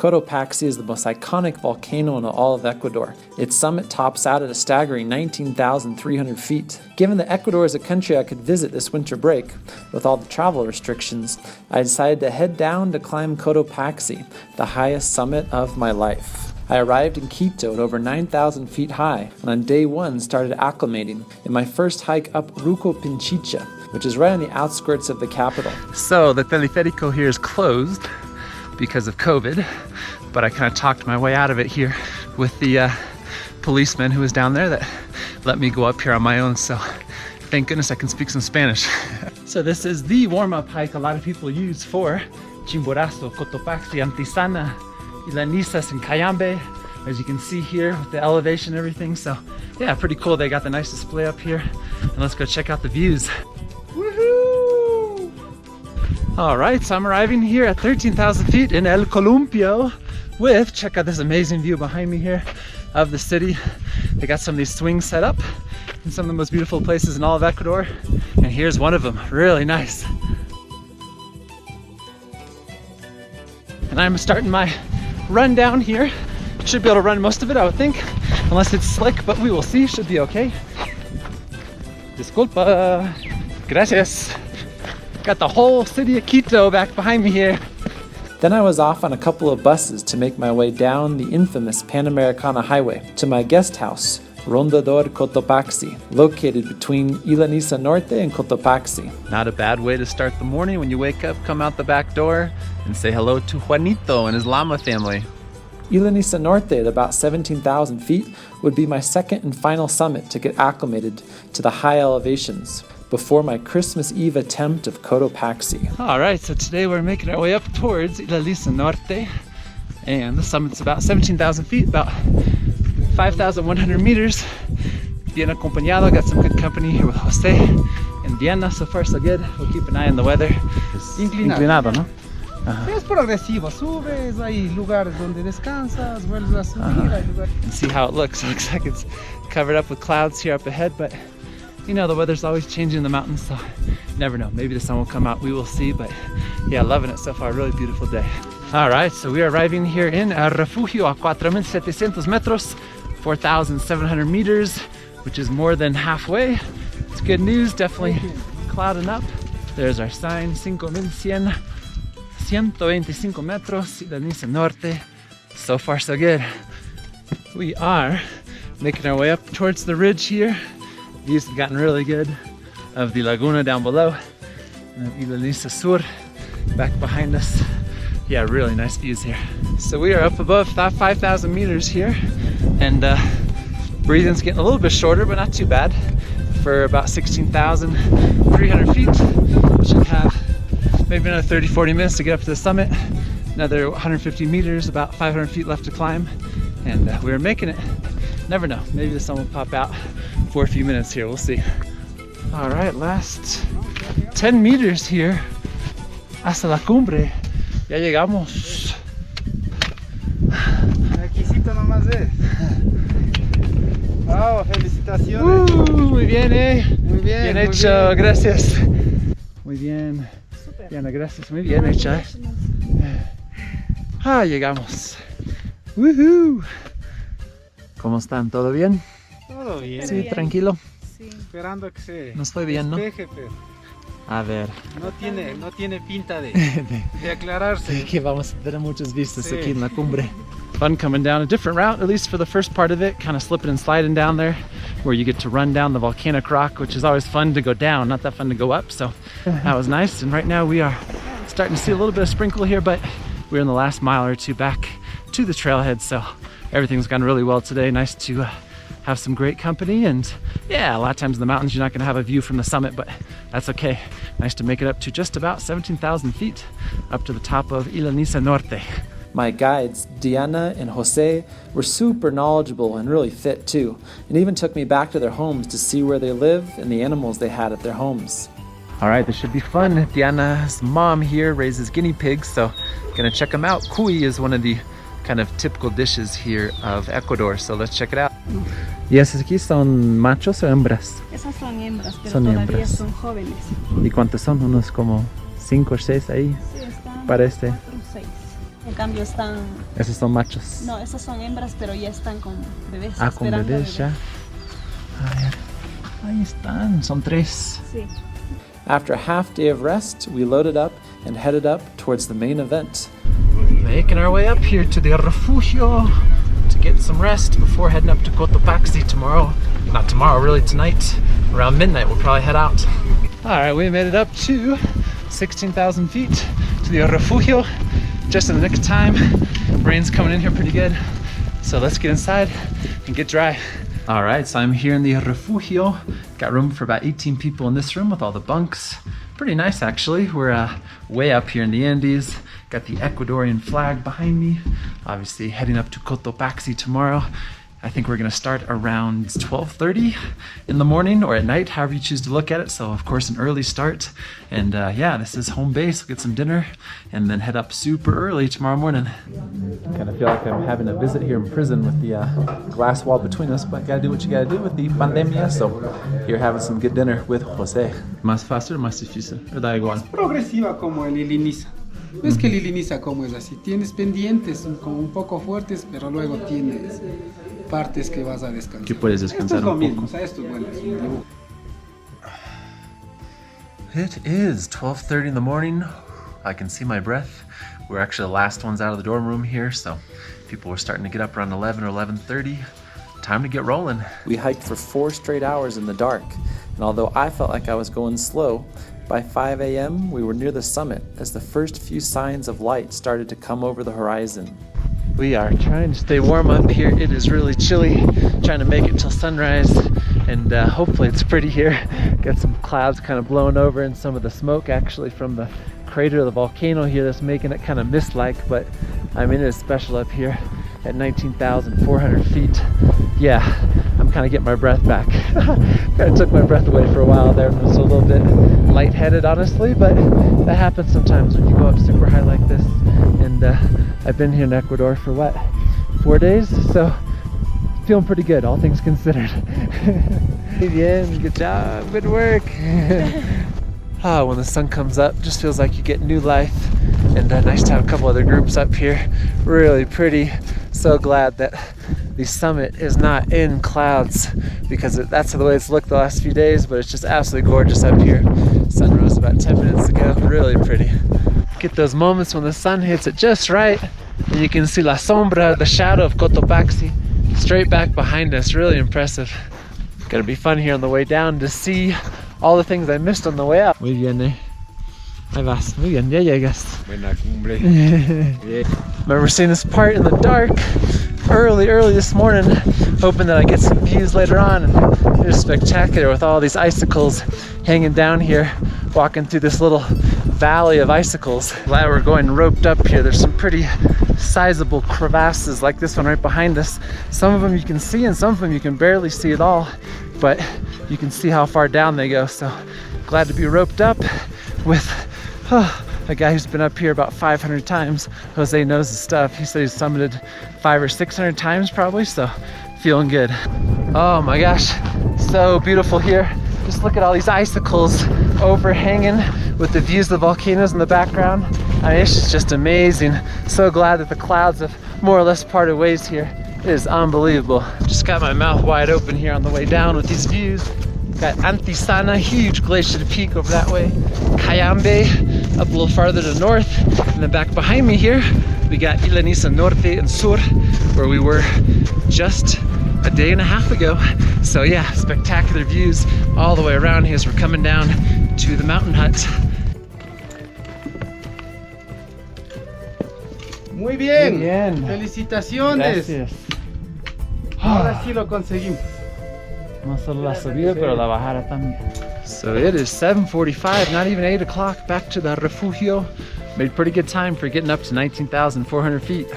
Cotopaxi is the most iconic volcano in all of Ecuador. Its summit tops out at a staggering 19,300 feet. Given that Ecuador is a country I could visit this winter break, with all the travel restrictions, I decided to head down to climb Cotopaxi, the highest summit of my life. I arrived in Quito at over 9,000 feet high, and on day one started acclimating in my first hike up Ruco Pinchicha, which is right on the outskirts of the capital. So the teleférico here is closed because of COVID, but I kind of talked my way out of it here with the policeman who was down there that let me go up here on my own, so thank goodness I can speak some Spanish. So this is the warm-up hike a lot of people use for Chimborazo, Cotopaxi, Antisana, Ilanisas, and Cayambe, as you can see here with the elevation and everything. So yeah, pretty cool. They got the nice display up here, and let's go check out the views. Woohoo! All right, so I'm arriving here at 13,000 feet in El Columpio with, check out this amazing view behind me here of the city. They got some of these swings set up in some of the most beautiful places in all of Ecuador, and here's one of them, really nice. And I'm starting my run down here. Should be able to run most of it, I would think, unless it's slick, but we will see. Should be okay. Disculpa. Gracias. Got the whole city of Quito back behind me here. Then I was off on a couple of buses to make my way down the infamous Panamericana Highway to my guest house, Rondador Cotopaxi, located between Ilanisa Norte and Cotopaxi. Not a bad way to start the morning. When you wake up, come out the back door and say hello to Juanito and his llama family. Ilanisa Norte at about 17,000 feet would be my second and final summit to get acclimated to the high elevations before my Christmas Eve attempt of Cotopaxi. All right, so today we're making our way up towards Ilanisa Norte, and the summit's about 17,000 feet, about 5,100 meters. Bien acompañado, got some good company here with Jose and Diana. So far so good. We'll keep an eye on the weather. Inclinado, ¿no? Es progresivo, subes, hay lugares donde descansas, vuelves a subir, hay lugares. And see how it looks. It looks like it's covered up with clouds here up ahead, but you know, the weather's always changing in the mountains, so you never know. Maybe the sun will come out, we will see, but yeah, loving it so far. Really beautiful day. All right, so we are arriving here in Refugio a 4,700 metros, 4,700 meters, which is more than halfway. It's good news, definitely clouding up. There's our sign, 5,100, 125 metros, Ilanisa Norte. So far so good. We are making our way up towards the ridge here. Views have gotten really good of the Laguna down below, and Ilanisa Sur back behind us. Yeah, really nice views here. So we are up above 5,000 meters here, and breathing's getting a little bit shorter, but not too bad. For about 16,300 feet, we should have maybe another 30-40 minutes to get up to the summit. Another 150 meters, about 500 feet left to climb, and we're making it. Never know, maybe the sun will pop out for a few minutes here, we'll see. All right, last 10 meters here hasta la cumbre. Ya llegamos. Requisito nomás es. Wow, felicitaciones. Muy bien, Muy bien. Bien muy hecho, bien. gracias. Muy bien. Diana, gracias. Muy bien hecho. Ah, llegamos. Woohoo. ¿Cómo están? ¿Todo bien? Todo bien. Sí, tranquilo. Sí. Esperando que se Nos fue bien, ¿no? despeje, pero A ver. no tiene pinta de aclararse. Que vamos a tener muchas vistas Sí. aquí en la cumbre. Fun coming down a different route, at least for the first part of it, kind of slipping and sliding down there, where you get to run down the volcanic rock, which is always fun to go down, not that fun to go up, so that was nice. And right now we are starting to see a little bit of sprinkle here, but we're in the last mile or two back to the trailhead, so everything's gone really well today. Nice to have some great company, and yeah, a lot of times in the mountains you're not going to have a view from the summit, but that's okay. Nice to make it up to just about 17,000 feet up to the top of Ilanisa Norte. My guides, Diana and Jose, were super knowledgeable and really fit too, and even took me back to their homes to see where they live and the animals they had at their homes. All right, this should be fun. Diana's mom here raises guinea pigs, so gonna check them out. Cuy is one of the kind of typical dishes here of Ecuador, so let's check it out. ¿Y esas aquí son machos o hembras? Esas son hembras, pero Son todavía hembras. son jóvenes. ¿Y cuántos son? Unos como 5 o 6 ahí. Sí, están Para este. 4 o 6. En cambio están... Esos son machos. No, esas son hembras, pero ya están con bebés. Ah, con esperando bebés ya. A ver, ahí están, son 3. Sí. After a half day of rest, we loaded up and headed up towards the main event. Making our way up here to the refugio to get some rest before heading up to Cotopaxi tomorrow. Not tomorrow, really tonight. Around midnight we'll probably head out. Alright, we made it up to 16,000 feet to the refugio just in the nick of time. Rain's coming in here pretty good. So let's get inside and get dry. Alright, so I'm here in the refugio. Got room for about 18 people in this room with all the bunks. Pretty nice actually. We're way up here in the Andes. Got the Ecuadorian flag behind me. Obviously heading up to Cotopaxi tomorrow. I think we're gonna start around 12:30 in the morning or at night, however you choose to look at it. So of course an early start. And yeah, this is home base. We'll get some dinner and then head up super early tomorrow morning. Kind of feel like I'm having a visit here in prison with the glass wall between us, but gotta do what you gotta do with the pandemia. So here having some good dinner with José. ¿Más fácil o más difícil? ¿O da igual? Progresiva como el iliniza. Es que el iliniza como es así. Tienes pendientes como un poco fuertes, pero luego tienes partes que vas a descansar. Que puedes descansar esto es lo un mismo, poco. o sea, esto es bueno, es un dibujo. It is 12:30 in the morning. I can see my breath. We're actually the last ones out of the dorm room here, so people were starting to get up around 11 or 11:30. Time to get rolling. We hiked for 4 straight hours in the dark, and although I felt like I was going slow, by 5 a.m. we were near the summit as the first few signs of light started to come over the horizon. We are trying to stay warm up here. It is really chilly, trying to make it till sunrise, and hopefully it's pretty here. Got some clouds kind of blowing over and some of the smoke actually from the crater of the volcano here that's making it kind of mist-like, but I mean it is special up here at 19,400 feet. Yeah, I'm kind of getting my breath back. Kind of took my breath away for a while there and was a little bit lightheaded honestly, but that happens sometimes when you go up super high like this. And I've been here in Ecuador for what, 4 days? So feeling pretty good, all things considered. Bien, good job, good work. When the sun comes up, just feels like you get new life. And nice to have a couple other groups up here. Really pretty. So glad that the summit is not in clouds, because that's the way it's looked the last few days, but it's just absolutely gorgeous up here. Sun rose about 10 minutes ago, really pretty. Get those moments when the sun hits it just right, and you can see la sombra, the shadow of Cotopaxi, straight back behind us. Really impressive. Gonna be fun here on the way down to see all the things I missed on the way up. Muy bien, eh? Ahí vas, muy bien, ya llegas. Buena cumbre. Remember seeing this part in the dark, early this morning, hoping that I get some views later on, and it's spectacular with all these icicles hanging down here, walking through this little valley of icicles. Glad we're going roped up here. There's some pretty sizable crevasses like this one right behind us. Some of them you can see and some of them you can barely see at all, but you can see how far down they go. So glad to be roped up with a guy who's been up here about 500 times. Jose knows his stuff. He said he's summited 500 or 600 times probably, so feeling good. Oh my gosh, so beautiful here. Just look at all these icicles overhanging with the views of the volcanoes in the background. I mean, it's just amazing. So glad that the clouds have more or less parted ways here. It is unbelievable. Just got my mouth wide open here on the way down with these views. Got Antisana, huge glacier peak over that way. Cayambe, up a little farther to the north. And then back behind me here, we got Ilaniza Norte and Sur, where we were just a day and a half ago. So yeah, spectacular views all the way around here as we're coming down to the mountain hut. Muy bien. Muy bien. Felicitaciones. Gracias. Ahora sí lo conseguimos. No solo la subida, pero la bajada también. So it is 7:45, not even 8 o'clock, back to the refugio. Made pretty good time for getting up to 19,400 feet.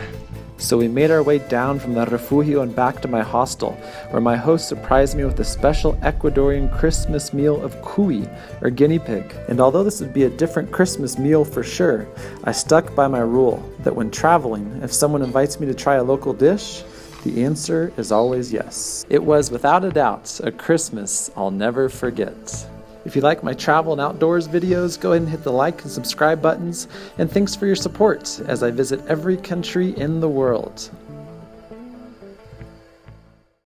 So we made our way down from the refugio and back to my hostel, where my host surprised me with a special Ecuadorian Christmas meal of cuy, or guinea pig. And although this would be a different Christmas meal for sure, I stuck by my rule that when traveling, if someone invites me to try a local dish, the answer is always yes. It was without a doubt a Christmas I'll never forget. If you like my travel and outdoors videos, go ahead and hit the like and subscribe buttons. And thanks for your support as I visit every country in the world.